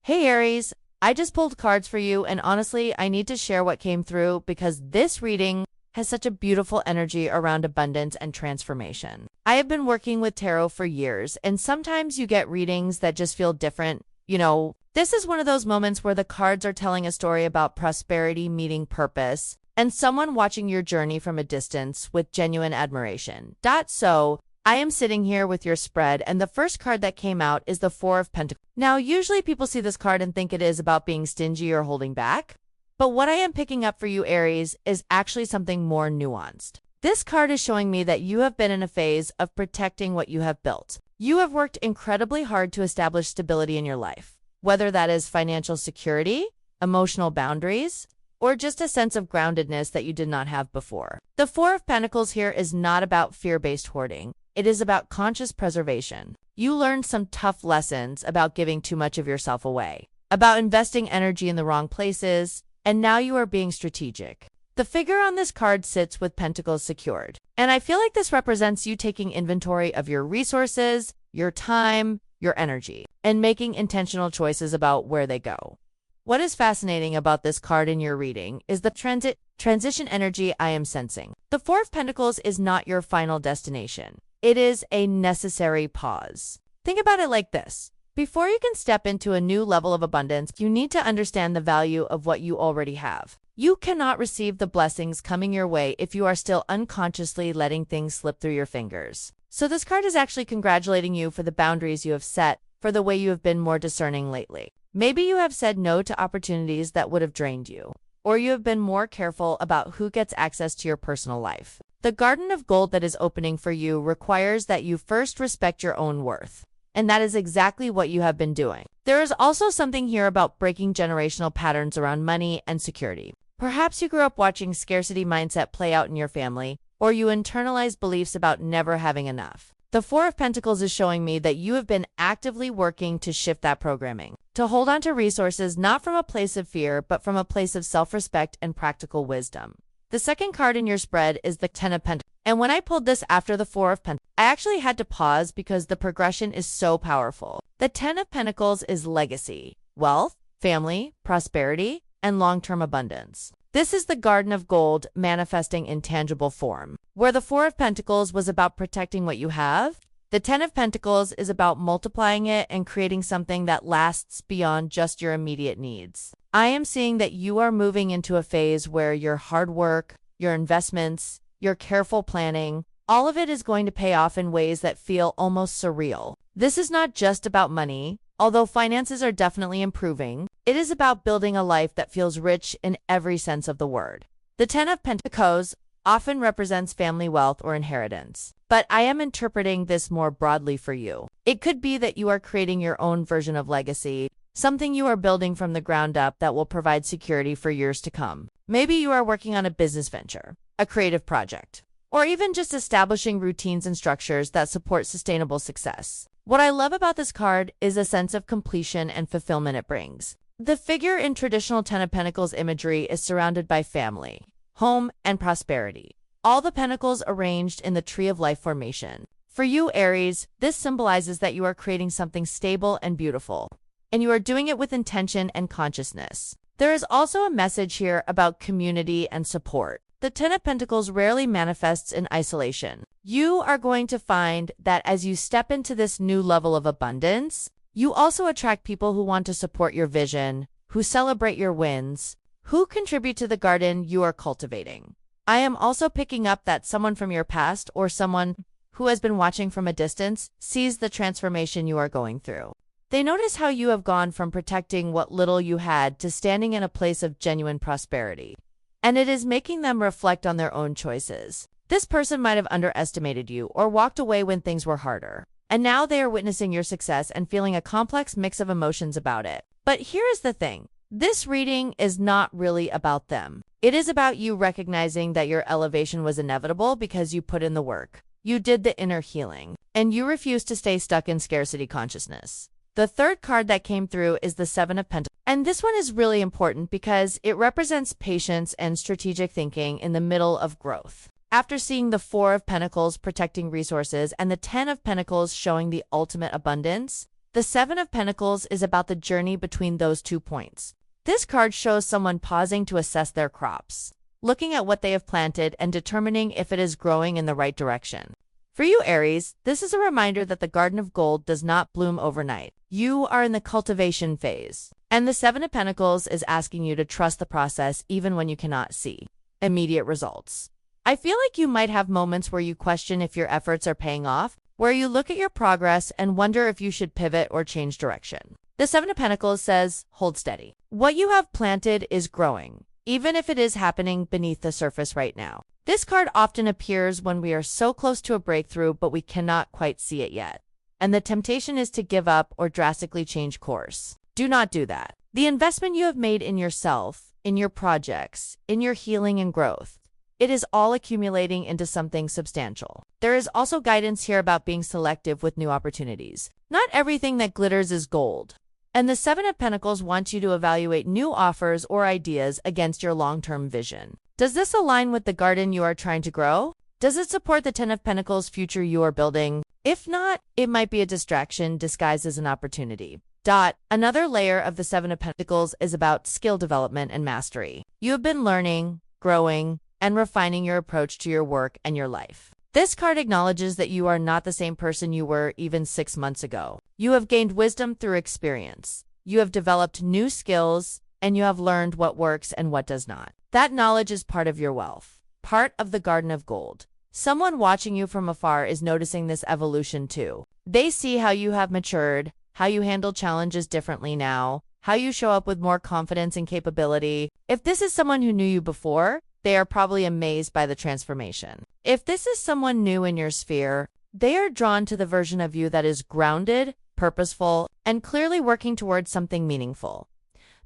Hey Aries, I just pulled cards for you, and honestly, I need to share what came through because this reading has such a beautiful energy around abundance and transformation. I have been working with tarot for years, and sometimes you get readings that just feel different. This is one of those moments where the cards are telling a story about prosperity meeting purpose and someone watching your journey from a distance with genuine admiration. So, I am sitting here with your spread, and the first card that came out is the Four of Pentacles. Now, usually people see this card and think it is about being stingy or holding back, but what I am picking up for you, Aries, is actually something more nuanced. This card is showing me that you have been in a phase of protecting what you have built. You have worked incredibly hard to establish stability in your life, whether that is financial security, emotional boundaries, or just a sense of groundedness that you did not have before. The Four of Pentacles here is not about fear-based hoarding. It is about conscious preservation. You learned some tough lessons about giving too much of yourself away, about investing energy in the wrong places, and now you are being strategic. The figure on this card sits with pentacles secured, and I feel like this represents you taking inventory of your resources, your time, your energy, and making intentional choices about where they go. What is fascinating about this card in your reading is the transition energy I am sensing. The Four of Pentacles is not your final destination. It is a necessary pause. Think about it like this. Before you can step into a new level of abundance, you need to understand the value of what you already have. You cannot receive the blessings coming your way if you are still unconsciously letting things slip through your fingers. So this card is actually congratulating you for the boundaries you have set, for the way you have been more discerning lately. Maybe you have said no to opportunities that would have drained you, or you have been more careful about who gets access to your personal life. The garden of gold that is opening for you requires that you first respect your own worth. And that is exactly what you have been doing. There is also something here about breaking generational patterns around money and security. Perhaps you grew up watching scarcity mindset play out in your family, or you internalized beliefs about never having enough. The Four of Pentacles is showing me that you have been actively working to shift that programming, to hold on to resources not from a place of fear, but from a place of self-respect and practical wisdom. The second card in your spread is the Ten of Pentacles. And when I pulled this after the Four of Pentacles, I actually had to pause because the progression is so powerful. The Ten of Pentacles is legacy, wealth, family, prosperity, and long-term abundance. This is the garden of gold manifesting in tangible form. Where the Four of Pentacles was about protecting what you have, the Ten of Pentacles is about multiplying it and creating something that lasts beyond just your immediate needs. I am seeing that you are moving into a phase where your hard work, your investments, your careful planning, all of it is going to pay off in ways that feel almost surreal. This is not just about money, although finances are definitely improving. It is about building a life that feels rich in every sense of the word. The Ten of Pentacles often represents family wealth or inheritance, but I am interpreting this more broadly for you. It could be that you are creating your own version of legacy, something you are building from the ground up that will provide security for years to come. Maybe you are working on a business venture, a creative project, or even just establishing routines and structures that support sustainable success. What I love about this card is a sense of completion and fulfillment it brings. The figure in traditional Ten of Pentacles imagery is surrounded by family, home, and prosperity, all the pentacles arranged in the tree of life formation. For you, Aries, this symbolizes that you are creating something stable and beautiful, and you are doing it with intention and consciousness. There is also a message here about community and support. The Ten of Pentacles rarely manifests in isolation. You are going to find that as you step into this new level of abundance, you also attract people who want to support your vision, who celebrate your wins, who contribute to the garden you are cultivating. I am also picking up that someone from your past or someone who has been watching from a distance sees the transformation you are going through. They notice how you have gone from protecting what little you had to standing in a place of genuine prosperity. And it is making them reflect on their own choices. This person might have underestimated you or walked away when things were harder. And now they are witnessing your success and feeling a complex mix of emotions about it. But here is the thing. This reading is not really about them. It is about you recognizing that your elevation was inevitable because you put in the work. You did the inner healing, and you refused to stay stuck in scarcity consciousness. The third card that came through is the Seven of Pentacles. And this one is really important because it represents patience and strategic thinking in the middle of growth. After seeing the Four of Pentacles protecting resources and the Ten of Pentacles showing the ultimate abundance, The Seven of Pentacles is about the journey between those 2 points. This card shows someone pausing to assess their crops, looking at what they have planted and determining if it is growing in the right direction. For you, Aries, this is a reminder that the Garden of Gold does not bloom overnight. You are in the cultivation phase, and the Seven of Pentacles is asking you to trust the process even when you cannot see immediate results. I feel like you might have moments where you question if your efforts are paying off, where you look at your progress and wonder if you should pivot or change direction. The Seven of Pentacles says, hold steady. What you have planted is growing, even if it is happening beneath the surface right now. This card often appears when we are so close to a breakthrough but we cannot quite see it yet, and the temptation is to give up or drastically change course. Do not do that. The investment you have made in yourself, in your projects, in your healing and growth, it is all accumulating into something substantial. There is also guidance here about being selective with new opportunities. Not everything that glitters is gold. And the Seven of Pentacles wants you to evaluate new offers or ideas against your long-term vision. Does this align with the garden you are trying to grow? Does it support the Ten of Pentacles future you are building? If not, it might be a distraction disguised as an opportunity. Another layer of the Seven of Pentacles is about skill development and mastery. You have been learning, growing, and refining your approach to your work and your life. This card acknowledges that you are not the same person you were even 6 months ago. You have gained wisdom through experience. You have developed new skills, and you have learned what works and what does not. That knowledge is part of your wealth, part of the Garden of Gold. Someone watching you from afar is noticing this evolution too. They see how you have matured, how you handle challenges differently now, how you show up with more confidence and capability. If this is someone who knew you before, they are probably amazed by the transformation. If this is someone new in your sphere, they are drawn to the version of you that is grounded, purposeful, and clearly working towards something meaningful.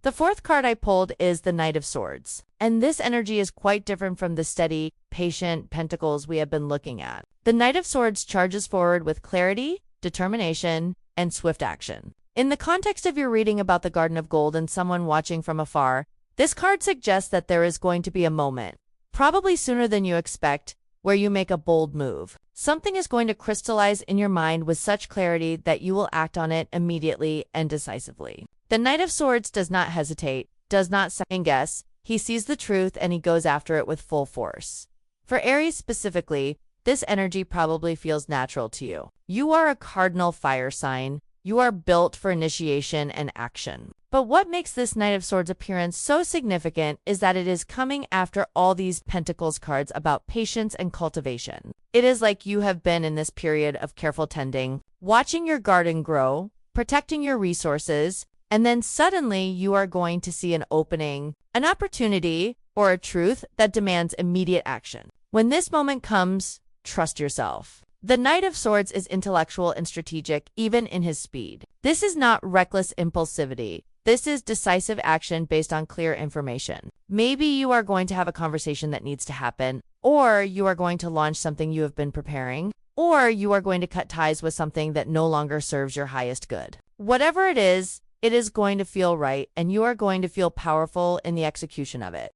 The fourth card I pulled is the Knight of Swords, and this energy is quite different from the steady, patient pentacles we have been looking at. The Knight of Swords charges forward with clarity, determination, and swift action. In the context of your reading about the Garden of Gold and someone watching from afar, this card suggests that there is going to be a moment, probably sooner than you expect, where you make a bold move. Something is going to crystallize in your mind with such clarity that you will act on it immediately and decisively. The Knight of Swords does not hesitate, does not second-guess. He sees the truth and he goes after it with full force. For Aries specifically, this energy probably feels natural to you. You are a cardinal fire sign. You are built for initiation and action. But what makes this Knight of Swords appearance so significant is that it is coming after all these Pentacles cards about patience and cultivation. It is like you have been in this period of careful tending, watching your garden grow, protecting your resources, and then suddenly you are going to see an opening, an opportunity, or a truth that demands immediate action. When this moment comes, trust yourself. The Knight of Swords is intellectual and strategic, even in his speed. This is not reckless impulsivity. This is decisive action based on clear information. Maybe you are going to have a conversation that needs to happen, or you are going to launch something you have been preparing, or you are going to cut ties with something that no longer serves your highest good. Whatever it is going to feel right, and you are going to feel powerful in the execution of it.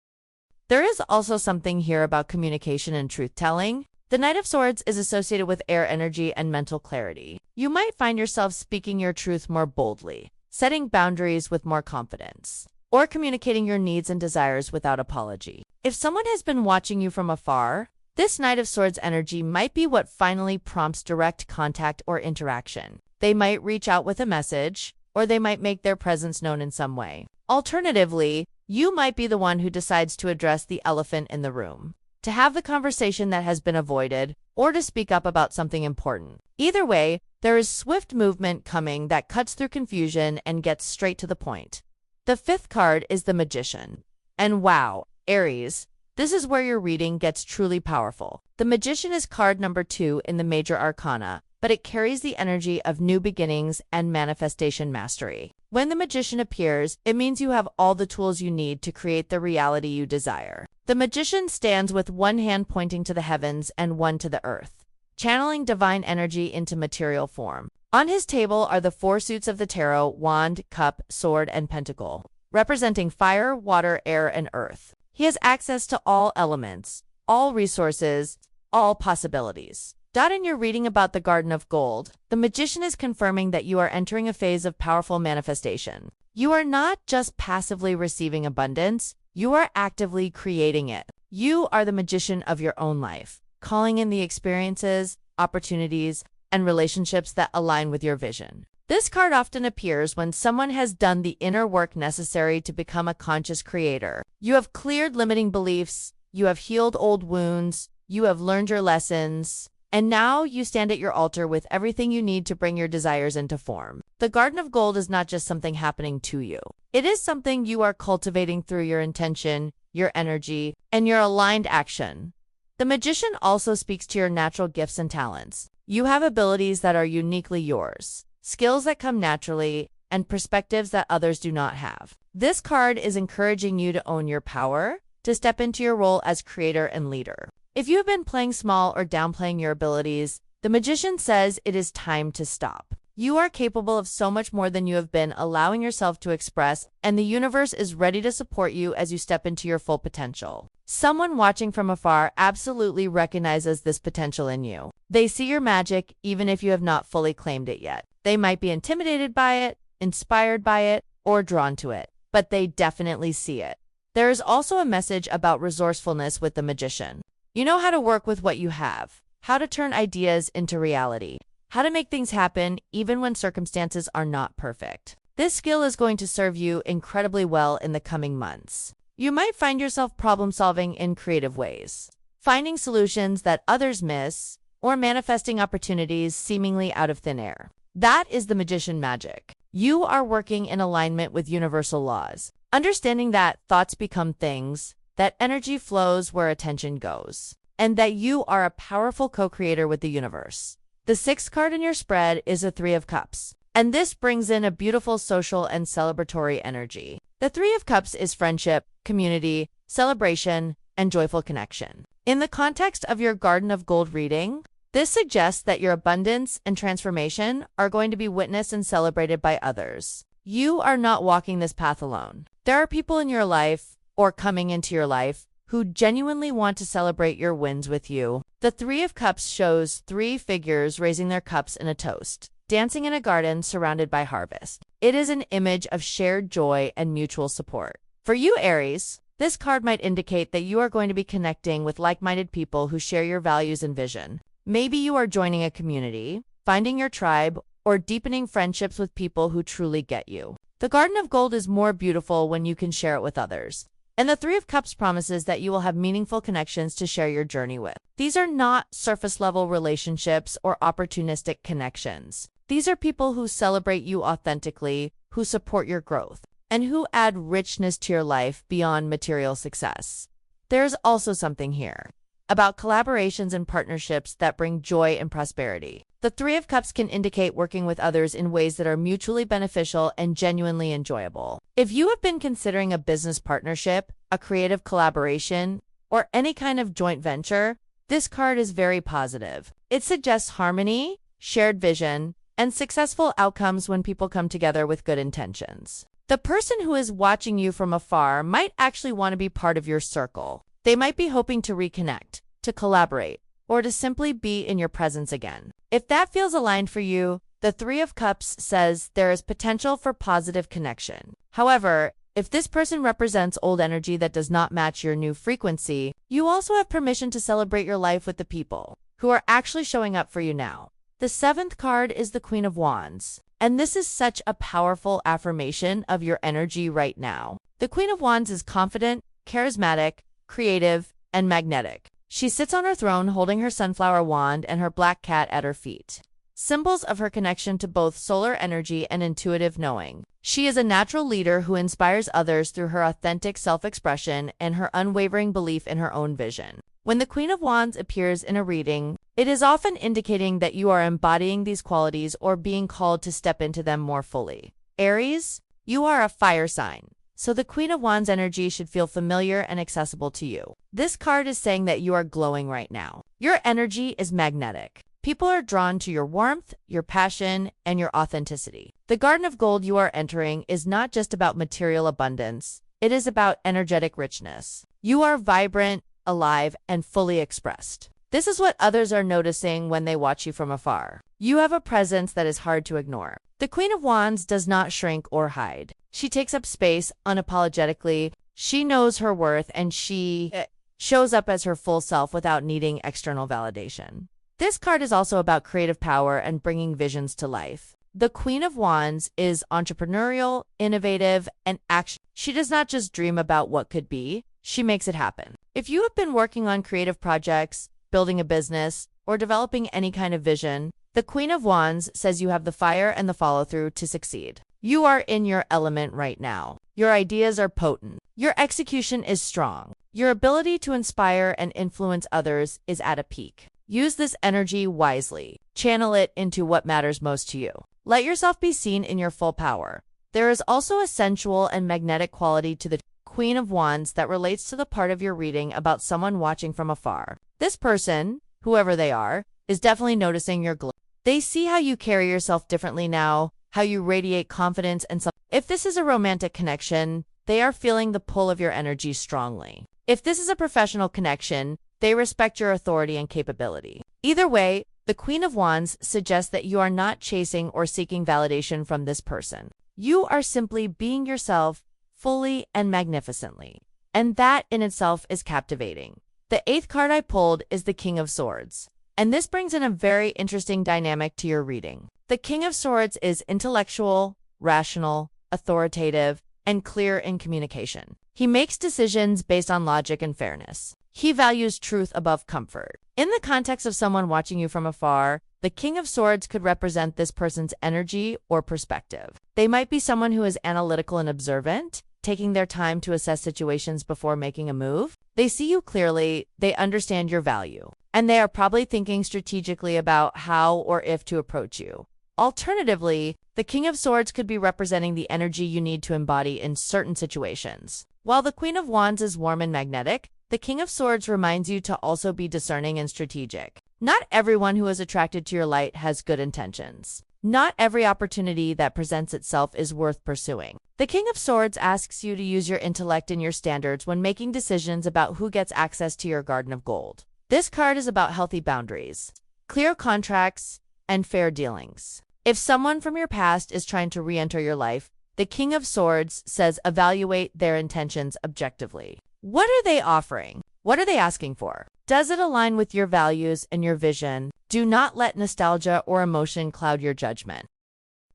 There is also something here about communication and truth-telling. The Knight of Swords is associated with air energy and mental clarity. You might find yourself speaking your truth more boldly, setting boundaries with more confidence, or communicating your needs and desires without apology. If someone has been watching you from afar, this Knight of Swords energy might be what finally prompts direct contact or interaction. They might reach out with a message, or they might make their presence known in some way. Alternatively, you might be the one who decides to address the elephant in the room, to have the conversation that has been avoided, or to speak up about something important. Either way, there is swift movement coming that cuts through confusion and gets straight to the point. The fifth card is the Magician. And wow, Aries, this is where your reading gets truly powerful. The Magician is card number 2 in the Major Arcana, but it carries the energy of new beginnings and manifestation mastery. When the Magician appears, it means you have all the tools you need to create the reality you desire. The Magician stands with one hand pointing to the heavens and one to the earth, channeling divine energy into material form. On his table are the 4 suits of the tarot: wand, cup, sword, and pentacle, representing fire, water, air, and earth. He has access to all elements, all resources, all possibilities. In your reading about the Garden of Gold, the magician is confirming that you are entering a phase of powerful manifestation. You are not just passively receiving abundance, you are actively creating it. You are the magician of your own life, calling in the experiences, opportunities, and relationships that align with your vision. This card often appears when someone has done the inner work necessary to become a conscious creator. You have cleared limiting beliefs, you have healed old wounds, you have learned your lessons, and now you stand at your altar with everything you need to bring your desires into form. The Garden of Gold is not just something happening to you. It is something you are cultivating through your intention, your energy, and your aligned action. The magician also speaks to your natural gifts and talents. You have abilities that are uniquely yours, skills that come naturally, and perspectives that others do not have. This card is encouraging you to own your power, to step into your role as creator and leader. If you have been playing small or downplaying your abilities, the magician says it is time to stop. You are capable of so much more than you have been allowing yourself to express, and the universe is ready to support you as you step into your full potential. Someone watching from afar absolutely recognizes this potential in you. They see your magic even if you have not fully claimed it yet. They might be intimidated by it, inspired by it, or drawn to it, but they definitely see it. There is also a message about resourcefulness with the magician. You know how to work with what you have, how to turn ideas into reality, how to make things happen even when circumstances are not perfect. This skill is going to serve you incredibly well in the coming months. You might find yourself problem-solving in creative ways, finding solutions that others miss, or manifesting opportunities seemingly out of thin air. That is the magician magic. You are working in alignment with universal laws, understanding that thoughts become things, that energy flows where attention goes, and that you are a powerful co-creator with the universe. The sixth card in your spread is a Three of Cups, and this brings in a beautiful social and celebratory energy. The Three of Cups is friendship, community, celebration, and joyful connection. In the context of your Garden of Gold reading, this suggests that your abundance and transformation are going to be witnessed and celebrated by others. You are not walking this path alone. There are people in your life, or coming into your life, who genuinely want to celebrate your wins with you. The Three of Cups shows three figures raising their cups in a toast, dancing in a garden surrounded by harvest. It is an image of shared joy and mutual support. For you, Aries, this card might indicate that you are going to be connecting with like-minded people who share your values and vision. Maybe you are joining a community, finding your tribe, or deepening friendships with people who truly get you. The Garden of Gold is more beautiful when you can share it with others. And the Three of Cups promises that you will have meaningful connections to share your journey with. These are not surface-level relationships or opportunistic connections. These are people who celebrate you authentically, who support your growth, and who add richness to your life beyond material success. There's also something here about collaborations and partnerships that bring joy and prosperity. The Three of Cups can indicate working with others in ways that are mutually beneficial and genuinely enjoyable. If you have been considering a business partnership, a creative collaboration, or any kind of joint venture, this card is very positive. It suggests harmony, shared vision, and successful outcomes when people come together with good intentions. The person who is watching you from afar might actually want to be part of your circle. They might be hoping to reconnect, to collaborate, or to simply be in your presence again. If that feels aligned for you, the Three of Cups says there is potential for positive connection. However, if this person represents old energy that does not match your new frequency, you also have permission to celebrate your life with the people who are actually showing up for you now. The seventh card is the Queen of Wands, and this is such a powerful affirmation of your energy right now. The Queen of Wands is confident, charismatic, creative, and magnetic. She sits on her throne holding her sunflower wand and her black cat at her feet, symbols of her connection to both solar energy and intuitive knowing. She is a natural leader who inspires others through her authentic self-expression and her unwavering belief in her own vision. When the Queen of Wands appears in a reading, it is often indicating that you are embodying these qualities or being called to step into them more fully. Aries, you are a fire sign, so the Queen of Wands energy should feel familiar and accessible to you. This card is saying that you are glowing right now. Your energy is magnetic. People are drawn to your warmth, your passion, and your authenticity. The Garden of Gold you are entering is not just about material abundance. It is about energetic richness. You are vibrant, alive, and fully expressed. This is what others are noticing when they watch you from afar. You have a presence that is hard to ignore. The Queen of Wands does not shrink or hide. She takes up space unapologetically. She knows her worth and she shows up as her full self without needing external validation. This card is also about creative power and bringing visions to life. The Queen of Wands is entrepreneurial, innovative, and action. She does not just dream about what could be, she makes it happen. If you have been working on creative projects, building a business, or developing any kind of vision, the Queen of Wands says you have the fire and the follow-through to succeed. You are in your element right now. Your ideas are potent. Your execution is strong. Your ability to inspire and influence others is at a peak. Use this energy wisely. Channel it into what matters most to you. Let yourself be seen in your full power. There is also a sensual and magnetic quality to the Queen of Wands that relates to the part of your reading about someone watching from afar. This person, whoever they are, is definitely noticing your glow. They see how you carry yourself differently now, how you radiate confidence and so. If this is a romantic connection, they are feeling the pull of your energy strongly. If this is a professional connection, they respect your authority and capability. Either way, the Queen of Wands suggests that you are not chasing or seeking validation from this person. You are simply being yourself fully and magnificently. And that in itself is captivating. The 8th card I pulled is the King of Swords. And this brings in a very interesting dynamic to your reading. The King of Swords is intellectual, rational, authoritative, and clear in communication. He makes decisions based on logic and fairness. He values truth above comfort. In the context of someone watching you from afar, the King of Swords could represent this person's energy or perspective. They might be someone who is analytical and observant, taking their time to assess situations before making a move. They see you clearly, they understand your value, and they are probably thinking strategically about how or if to approach you. Alternatively, the King of Swords could be representing the energy you need to embody in certain situations. While the Queen of Wands is warm and magnetic, the King of Swords reminds you to also be discerning and strategic. Not everyone who is attracted to your light has good intentions. Not every opportunity that presents itself is worth pursuing. The King of Swords asks you to use your intellect and your standards when making decisions about who gets access to your garden of gold. This card is about healthy boundaries, clear contracts, and fair dealings. If someone from your past is trying to re-enter your life, the King of Swords says evaluate their intentions objectively. What are they offering? What are they asking for? Does it align with your values and your vision? Do not let nostalgia or emotion cloud your judgment.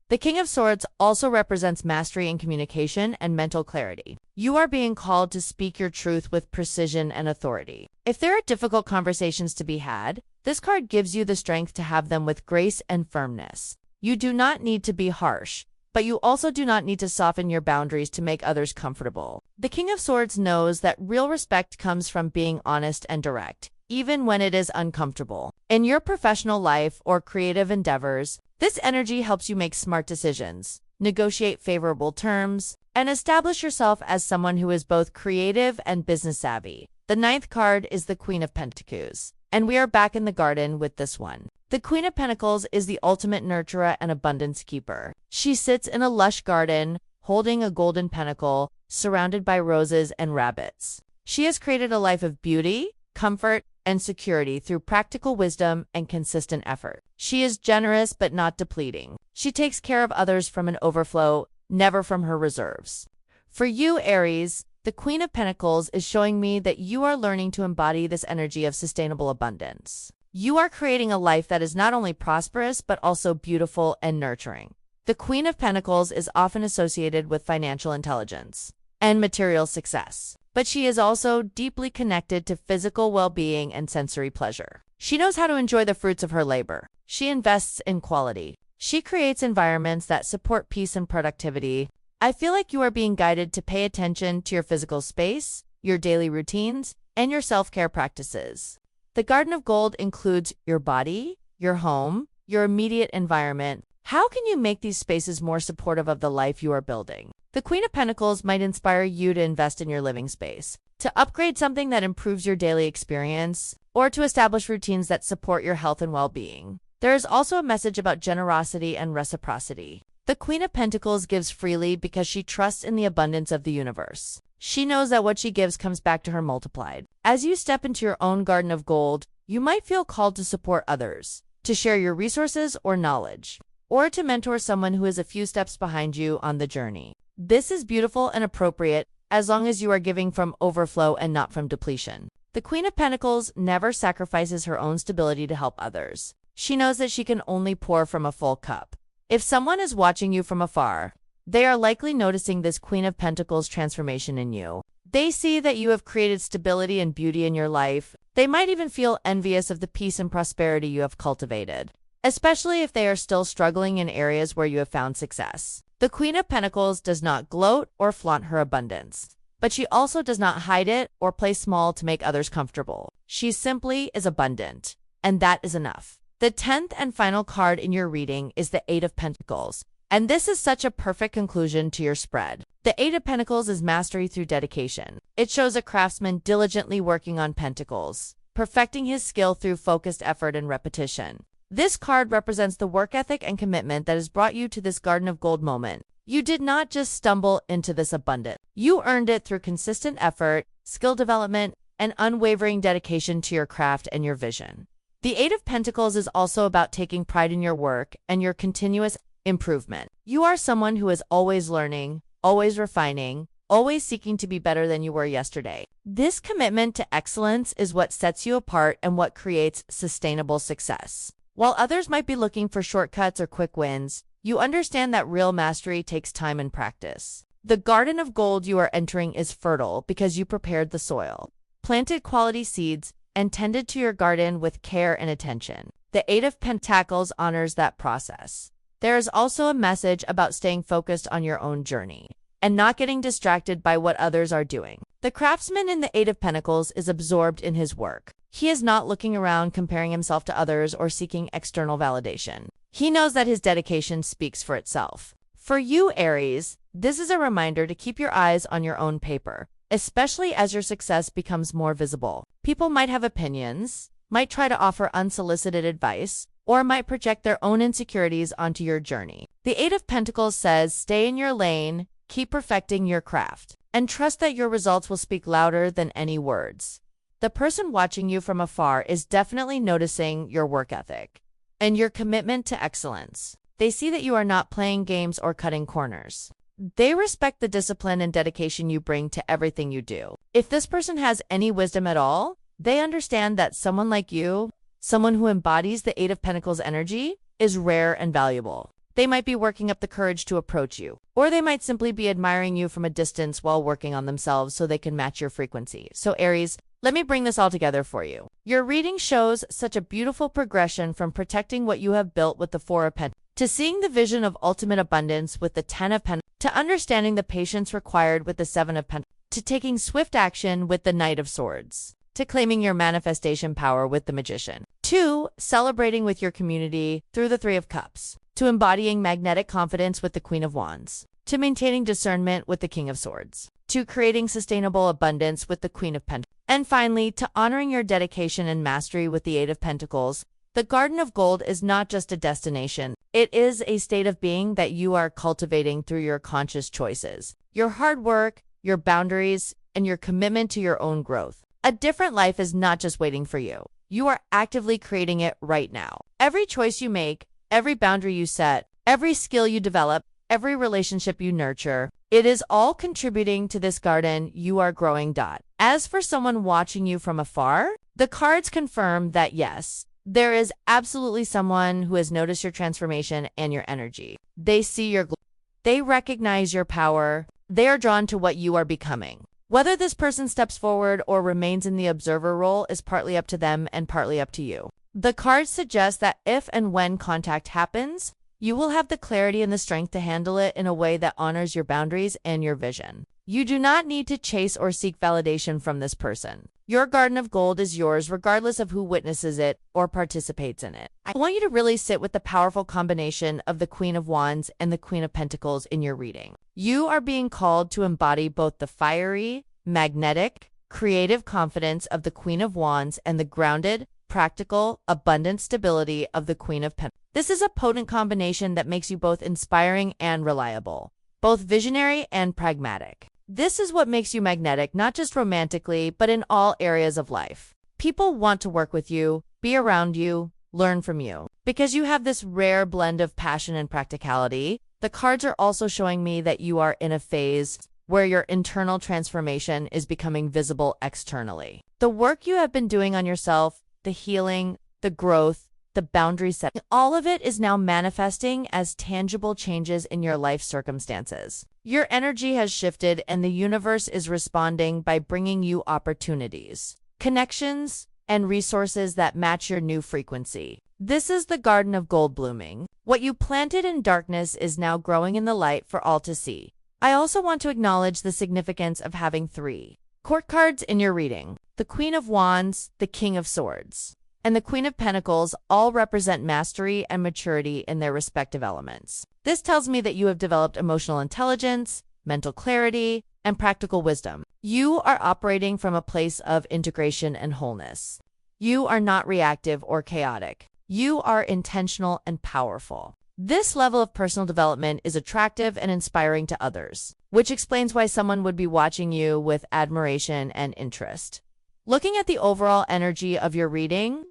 The King of Swords also represents mastery in communication and mental clarity. You are being called to speak your truth with precision and authority. If there are difficult conversations to be had, this card gives you the strength to have them with grace and firmness. You do not need to be harsh, but you also do not need to soften your boundaries to make others comfortable. The King of Swords knows that real respect comes from being honest and direct, even when it is uncomfortable. In your professional life or creative endeavors, this energy helps you make smart decisions, negotiate favorable terms, and establish yourself as someone who is both creative and business savvy. The 9th card is the Queen of Pentacles, and we are back in the garden with this one. The Queen of Pentacles is the ultimate nurturer and abundance keeper. She sits in a lush garden, holding a golden pentacle, surrounded by roses and rabbits. She has created a life of beauty, comfort, and security through practical wisdom and consistent effort. She is generous but not depleting. She takes care of others from an overflow, never from her reserves. For you, Aries, the Queen of Pentacles is showing me that you are learning to embody this energy of sustainable abundance. You are creating a life that is not only prosperous but also beautiful and nurturing. The Queen of Pentacles is often associated with financial intelligence and material success, but she is also deeply connected to physical well-being and sensory pleasure. She knows how to enjoy the fruits of her labor. She invests in quality. She creates environments that support peace and productivity. I feel like you are being guided to pay attention to your physical space, your daily routines, and your self-care practices. The Garden of Gold includes your body, your home, your immediate environment. How can you make these spaces more supportive of the life you are building? The Queen of Pentacles might inspire you to invest in your living space, to upgrade something that improves your daily experience, or to establish routines that support your health and well-being. There is also a message about generosity and reciprocity. The Queen of Pentacles gives freely because she trusts in the abundance of the universe. She knows that what she gives comes back to her multiplied. As you step into your own garden of gold, You might feel called to support others, to share your resources or knowledge, or to mentor someone who is a few steps behind you on the journey. This is beautiful and appropriate as long as you are giving from overflow and not from depletion. The Queen of Pentacles never sacrifices her own stability to help others. She knows that she can only pour from a full cup. If someone is watching you from afar, they are likely noticing this Queen of Pentacles transformation in you. They see that you have created stability and beauty in your life. They might even feel envious of the peace and prosperity you have cultivated, especially if they are still struggling in areas where you have found success. The Queen of Pentacles does not gloat or flaunt her abundance, but she also does not hide it or play small to make others comfortable. She simply is abundant, and that is enough. The 10th and final card in your reading is the Eight of Pentacles, and this is such a perfect conclusion to your spread. The Eight of Pentacles is mastery through dedication. It shows a craftsman diligently working on pentacles, perfecting his skill through focused effort and repetition. This card represents the work ethic and commitment that has brought you to this Garden of Gold moment. You did not just stumble into this abundance. You earned it through consistent effort, skill development, and unwavering dedication to your craft and your vision. The Eight of Pentacles is also about taking pride in your work and your continuous improvement. You are someone who is always learning, always refining, always seeking to be better than you were yesterday. This commitment to excellence is what sets you apart and what creates sustainable success. While others might be looking for shortcuts or quick wins, you understand that real mastery takes time and practice. The Garden of Gold you are entering is fertile because you prepared the soil, planted quality seeds, and tended to your garden with care and attention. The Eight of Pentacles honors that process. There is also a message about staying focused on your own journey and not getting distracted by what others are doing. The craftsman in the Eight of Pentacles is absorbed in his work. He is not looking around comparing himself to others or seeking external validation. He knows that his dedication speaks for itself. For you, Aries, this is a reminder to keep your eyes on your own paper, especially as your success becomes more visible. People might have opinions, might try to offer unsolicited advice, or might project their own insecurities onto your journey. The Eight of Pentacles says, stay in your lane, keep perfecting your craft, and trust that your results will speak louder than any words. The person watching you from afar is definitely noticing your work ethic and your commitment to excellence. They see that you are not playing games or cutting corners. They respect the discipline and dedication you bring to everything you do. If this person has any wisdom at all, they understand that someone like you, someone who embodies the Eight of Pentacles energy, is rare and valuable. They might be working up the courage to approach you, or they might simply be admiring you from a distance while working on themselves so they can match your frequency. So Aries, let me bring this all together for you. Your reading shows such a beautiful progression from protecting what you have built with the Four of Pentacles, to seeing the vision of ultimate abundance with the Ten of Pentacles, to understanding the patience required with the Seven of Pentacles, to taking swift action with the Knight of Swords, to claiming your manifestation power with the Magician, to celebrating with your community through the Three of Cups, to embodying magnetic confidence with the Queen of Wands, to maintaining discernment with the King of Swords, to creating sustainable abundance with the Queen of Pentacles, and finally, to honoring your dedication and mastery with the Eight of Pentacles. The Garden of Gold is not just a destination. It is a state of being that you are cultivating through your conscious choices, your hard work, your boundaries, and your commitment to your own growth. A different life is not just waiting for you. You are actively creating it right now. Every choice you make, every boundary you set, every skill you develop, every relationship you nurture, it is all contributing to this garden you are growing. As for someone watching you from afar, the cards confirm that yes, there is absolutely someone who has noticed your transformation and your energy. They see your glow. They recognize your power. They are drawn to what you are becoming. Whether this person steps forward or remains in the observer role is partly up to them and partly up to you. The cards suggest that if and when contact happens, you will have the clarity and the strength to handle it in a way that honors your boundaries and your vision. You do not need to chase or seek validation from this person. Your Garden of Gold is yours regardless of who witnesses it or participates in it. I want you to really sit with the powerful combination of the Queen of Wands and the Queen of Pentacles in your reading. You are being called to embody both the fiery, magnetic, creative confidence of the Queen of Wands and the grounded, practical, abundant stability of the Queen of Pentacles. This is a potent combination that makes you both inspiring and reliable, both visionary and pragmatic. This is what makes you magnetic, not just romantically, but in all areas of life. People want to work with you, be around you, learn from you. Because you have this rare blend of passion and practicality, the cards are also showing me that you are in a phase where your internal transformation is becoming visible externally. The work you have been doing on yourself, the healing, the growth, the boundary setting, all of it is now manifesting as tangible changes in your life circumstances. Your energy has shifted and the universe is responding by bringing you opportunities, connections, and resources that match your new frequency. This is the garden of gold blooming. What you planted in darkness is now growing in the light for all to see. I also want to acknowledge the significance of having 3 court cards in your reading. The Queen of Wands, the King of Swords, and the Queen of Pentacles all represent mastery and maturity in their respective elements. This tells me that you have developed emotional intelligence, mental clarity, and practical wisdom. You are operating from a place of integration and wholeness. You are not reactive or chaotic. You are intentional and powerful. This level of personal development is attractive and inspiring to others, which explains why someone would be watching you with admiration and interest. Looking at the overall energy of your reading,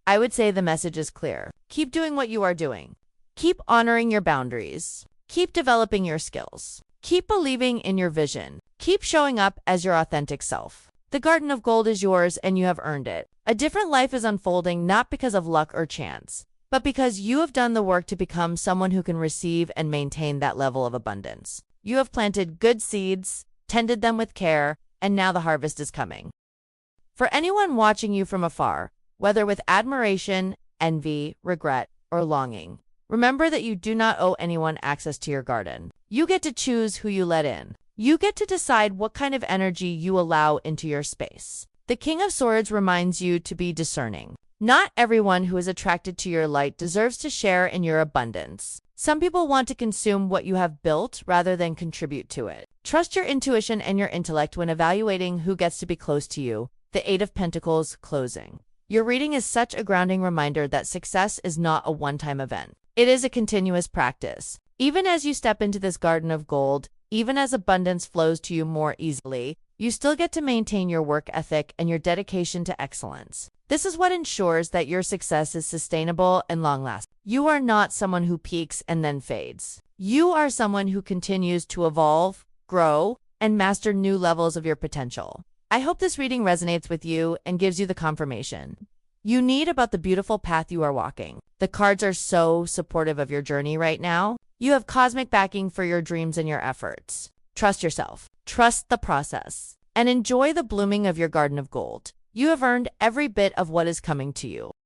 I would say the message is clear. Keep doing what you are doing. Keep honoring your boundaries. Keep developing your skills. Keep believing in your vision. Keep showing up as your authentic self. The Garden of Gold is yours and you have earned it. A different life is unfolding not because of luck or chance, but because you have done the work to become someone who can receive and maintain that level of abundance. You have planted good seeds, tended them with care, and now the harvest is coming. For anyone watching you from afar, whether with admiration, envy, regret, or longing, remember that you do not owe anyone access to your garden. You get to choose who you let in. You get to decide what kind of energy you allow into your space. The King of Swords reminds you to be discerning. Not everyone who is attracted to your light deserves to share in your abundance. Some people want to consume what you have built rather than contribute to it. Trust your intuition and your intellect when evaluating who gets to be close to you. The 8 of Pentacles closing. Your reading is such a grounding reminder that success is not a one-time event. It is a continuous practice. Even as you step into this garden of gold, even as abundance flows to you more easily, you still get to maintain your work ethic and your dedication to excellence. This is what ensures that your success is sustainable and long-lasting. You are not someone who peaks and then fades. You are someone who continues to evolve, grow, and master new levels of your potential. I hope this reading resonates with you and gives you the confirmation you need about the beautiful path you are walking. The cards are so supportive of your journey right now. You have cosmic backing for your dreams and your efforts. Trust yourself, trust the process, and enjoy the blooming of your garden of gold. You have earned every bit of what is coming to you.